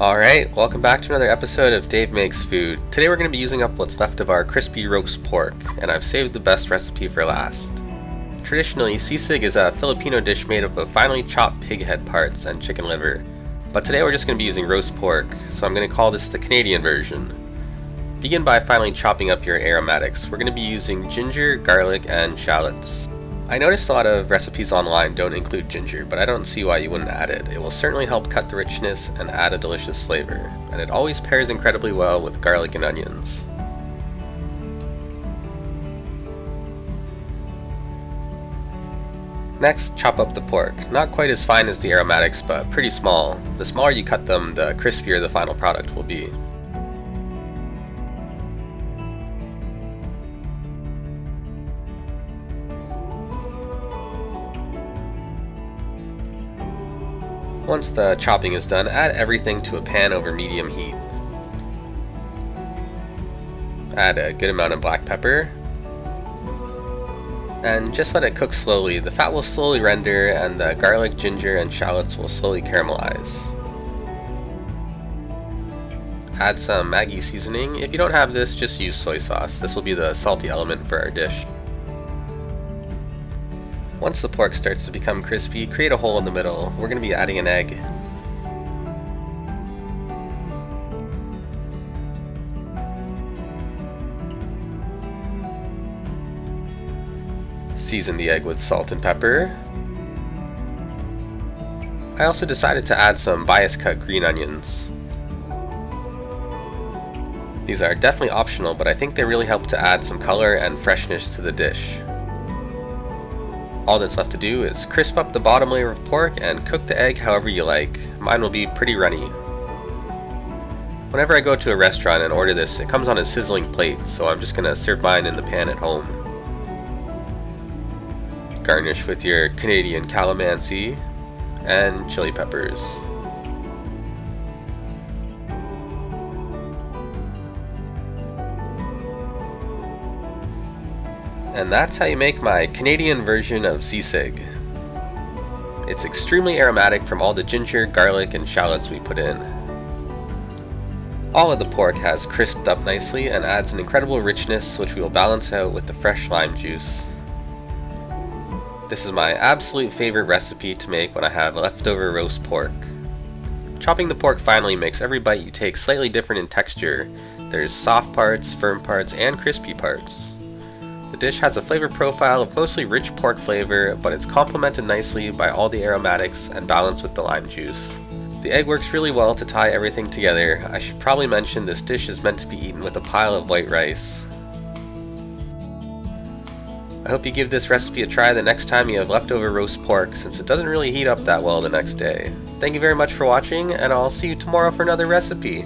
Alright, welcome back to another episode of Dave Makes Food. Today we're going to be using up what's left of our crispy roast pork, and I've saved the best recipe for last. Traditionally, sisig is a Filipino dish made up of finely chopped pig head parts and chicken liver, but today we're just going to be using roast pork, so I'm going to call this the Canadian version. Begin by finely chopping up your aromatics. We're going to be using ginger, garlic, and shallots. I noticed a lot of recipes online don't include ginger, but I don't see why you wouldn't add it. It will certainly help cut the richness and add a delicious flavor, and it always pairs incredibly well with garlic and onions. Next, chop up the pork. Not quite as fine as the aromatics, but pretty small. The smaller you cut them, the crispier the final product will be. Once the chopping is done, add everything to a pan over medium heat. Add a good amount of black pepper, and just let it cook slowly. The fat will slowly render, and the garlic, ginger, and shallots will slowly caramelize. Add some maggi seasoning. If you don't have this, just use soy sauce. This will be the salty element for our dish. Once the pork starts to become crispy, create a hole in the middle. We're going to be adding an egg. Season the egg with salt and pepper. I also decided to add some bias cut green onions. These are definitely optional, but I think they really help to add some color and freshness to the dish. All that's left to do is crisp up the bottom layer of pork and cook the egg however you like. Mine will be pretty runny. Whenever I go to a restaurant and order this, it comes on a sizzling plate, so I'm just going to serve mine in the pan at home. Garnish with your Canadian calamansi and chili peppers. And that's how you make my Canadian version of sisig. It's extremely aromatic from all the ginger, garlic, and shallots we put in. All of the pork has crisped up nicely and adds an incredible richness which we will balance out with the fresh lime juice. This is my absolute favorite recipe to make when I have leftover roast pork. Chopping the pork finely makes every bite you take slightly different in texture. There's soft parts, firm parts, and crispy parts. The dish has a flavor profile of mostly rich pork flavor, but it's complemented nicely by all the aromatics and balanced with the lime juice. The egg works really well to tie everything together. I should probably mention this dish is meant to be eaten with a pile of white rice. I hope you give this recipe a try the next time you have leftover roast pork, since it doesn't really heat up that well the next day. Thank you very much for watching, and I'll see you tomorrow for another recipe.